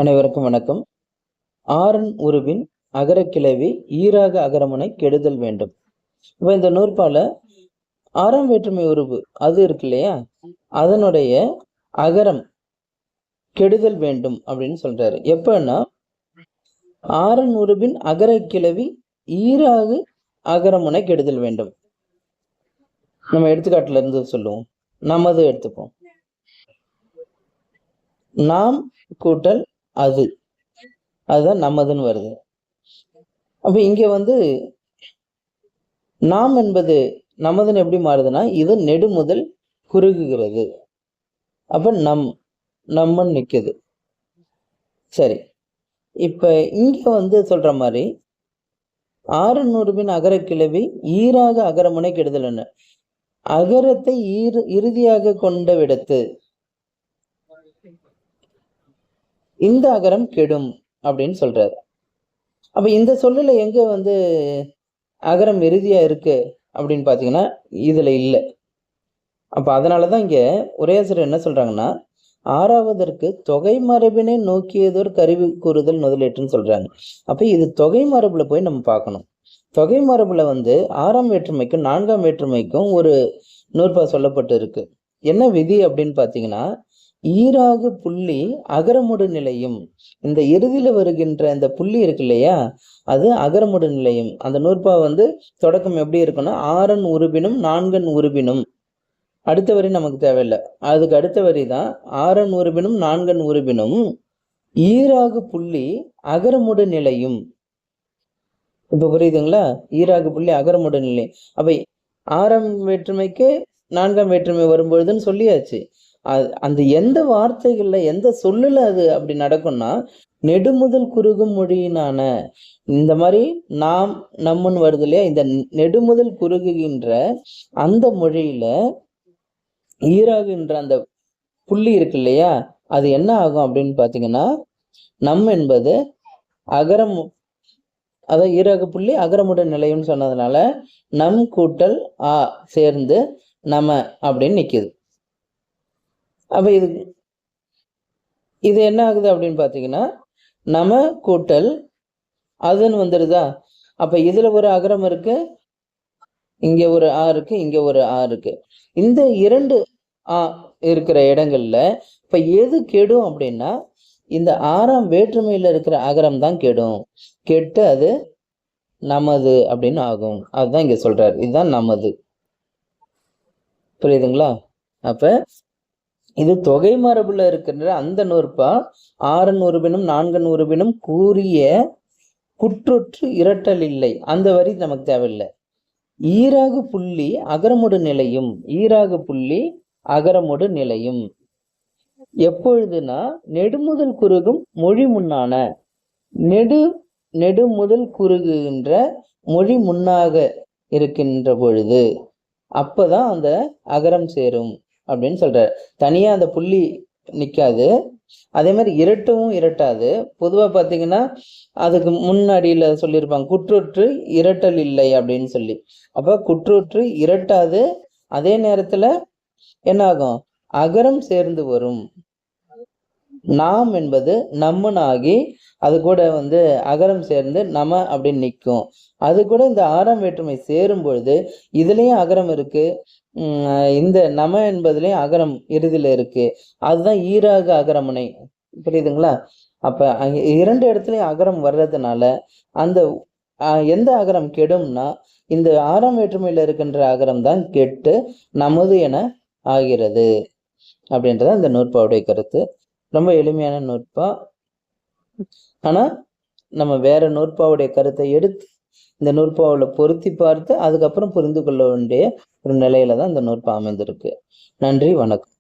அனைவருக்கும் வணக்கம். ஆறன் உருவின் அகரக்கிளவி ஈராக அகரமுனை கெடுதல் வேண்டும். இப்போ இந்த நூற்பால ஆறாம் வேற்றுமை உருவு அது இருக்கு இல்லையா, அதனுடைய அகரம் கெடுதல் வேண்டும் அப்படின்னு சொல்றாரு. எப்பன்னா ஆறன் உருவின் அகரக்கிளவி ஈராகு அகரமுனை கெடுதல் வேண்டும். நம்ம எடுத்துக்காட்டுல இருந்து சொல்லுவோம். நமது எடுத்துப்போம். நாம் கூட்டல் அது, அதுதான் நமதுன்னு வருது. அப்ப இங்க நாம் என்பது நமதுன்னு எப்படி மாறுதுன்னா, இது நெடு முதல் குறுகுகிறது. அப்ப நம்மன்னு நிக்குது. சரி, இப்ப இங்க சொல்ற மாதிரி ஆறநூறுபின் அகரக்கிளவி ஈராக அகரமுனை கெடுதல் என்ன, அகரத்தை இறுதியாக கொண்ட விடத்து இந்த அகரம் கெடும் அப்படின்னு சொல்றாரு. அப்ப இந்த சொல்லுல எங்க அகரம் இறுதியா இருக்கு அப்படின்னு பாத்தீங்கன்னா இதுல இல்லை. அப்ப அதனாலதான் இங்க உரையாசிரியர் என்ன சொல்றாங்கன்னா, ஆறாவதற்கு தொகை மரபினை நோக்கியதோர் கருவி கூறுதல் முதலேற்றுன்னு சொல்றாங்க. அப்ப இது தொகை மரபுல போய் நம்ம பார்க்கணும். தொகை மரபுல ஆறாம் வேற்றுமைக்கும் நான்காம் வேற்றுமைக்கும் ஒரு நூற்பா சொல்லப்பட்டு இருக்கு. என்ன விதி அப்படின்னு பாத்தீங்கன்னா, ஈராகு புள்ளி அகரமுடு நிலையும், இந்த இறுதியில வருகின்ற இந்த புள்ளி இருக்கு இல்லையா, அது அகரமுடு நிலையும். அந்த நூற்பா தொடக்கம் எப்படி இருக்குன்னா, ஆறன் உருபினும் நான்கன் உருபினும், அடுத்த வரி நமக்கு தேவையில்லை, அதுக்கு அடுத்த வரி தான் ஆறன் உருபினும் நான்கன் உருபினும் ஈராகு புள்ளி அகரமுடு நிலையும். இப்ப புரியுதுங்களா? ஈராகு புள்ளி அகரமுடு நிலை. அப்ப ஆறாம் வேற்றுமைக்கு நான்காம் வேற்றுமை வரும்பொழுதுன்னு சொல்லியாச்சு. அந்த எந்த வார்த்தைகள்ல எந்த சொல்லுல அது அப்படி நடக்கும்னா, நெடுமுதல் குறுகும் மொழியினான இந்த மாதிரி நாம் நம்மன்னு வருது இல்லையா, இந்த நெடுமுதல் குறுகுகின்ற அந்த மொழியில ஈராகுன்ற அந்த புள்ளி இருக்கு இல்லையா, அது என்ன ஆகும் அப்படின்னு பாத்தீங்கன்னா, நம் என்பது அகரம், அதான் ஈராகு புள்ளி அகரமுடன் நிலையும்னு சொன்னதுனால நம் கூட்டல் ஆ சேர்ந்து நம அப்படின்னு நிக்குது. அப்ப இது என்ன ஆகுது அப்படின்னு பாத்தீங்கன்னா, நம கூட்டல் அதுன்னு வந்துடுதா. அப்ப இதுல ஒரு அகரம் இருக்கு, இங்க ஒரு ஆ இருக்கு, இங்க ஒரு ஆ இருக்கு. இந்த இரண்டு ஆ இருக்கிற இடங்கள்ல இப்ப எது கெடும் அப்படின்னா, இந்த ஆறாம் வேற்றுமையில இருக்கிற அகரம் தான் கெடும். கெட்டு அது நமது அப்படின்னு ஆகும். அதுதான் இங்க சொல்றாரு. இதுதான் நமது. புரியுதுங்களா? அப்ப இது தொகை மரபுல இருக்கின்ற அந்த நூற்பா ஆறன் உருபினும் நான்கன் உருபினும் கூறிய குற்றொற்று இரட்டல் இல்லை, அந்த வரி நமக்கு தேவையில்லை. ஈராகு புள்ளி அகரமுடு நிலையும், ஈராகு புள்ளி அகரமுடு நிலையும் எப்பொழுதுனா நெடுமுதல் குறுகும் மொழி முன்னான, நெடுமுதல் குறுகுகின்ற மொழி முன்னாக இருக்கின்ற பொழுது அப்பதான் அந்த அகரம் சேரும் அப்படின்னு சொல்றாரு. தனியா அந்த புள்ளி நிக்காது, அதே மாதிரி இரட்டவும் இரட்டாது. பொதுவா பாத்தீங்கன்னா அதுக்கு முன்னாடியில சொல்லியிருப்பாங்க குற்றொற்று இரட்டல் இல்லை அப்படின்னு சொல்லி. அப்ப குற்றொற்று இரட்டாது, அதே நேரத்துல என்ன ஆகும், அகரம் சேர்ந்து வரும். நாம் என்பது நம்மனாகி அது கூட அகரம் சேர்ந்து நம அப்படின்னு நிற்கும். அது கூட இந்த ஆறாம் வேற்றுமை சேரும் பொழுது இதுலயும் அகரம் இருக்கு, இந்த நம என்பதுலயும் அகரம் இறுதியில இருக்கு. அதுதான் ஈராக அகரமுனை. புரியுதுங்களா? அப்ப இரண்டு இடத்துலயும் அகரம் வர்றதுனால அந்த எந்த அகரம் கெடும்னா, இந்த ஆறாம் வேற்றுமையில இருக்கின்ற அகரம் தான் கெட்டு நமது என ஆகிறது அப்படின்றத இந்த நூற்பாவுடைய கருத்து. ரொம்ப எளிமையான நூற்பா. ஆனா நம்ம வேற நூற்பாவுடைய கருத்தை எடுத்து இந்த நூற்பாவில் பொருத்தி பார்த்து அதுக்கப்புறம் புரிந்து கொள்ள வேண்டிய ஒரு நிலையில தான் இந்த நூற்பா அமைந்திருக்கு. நன்றி, வணக்கம்.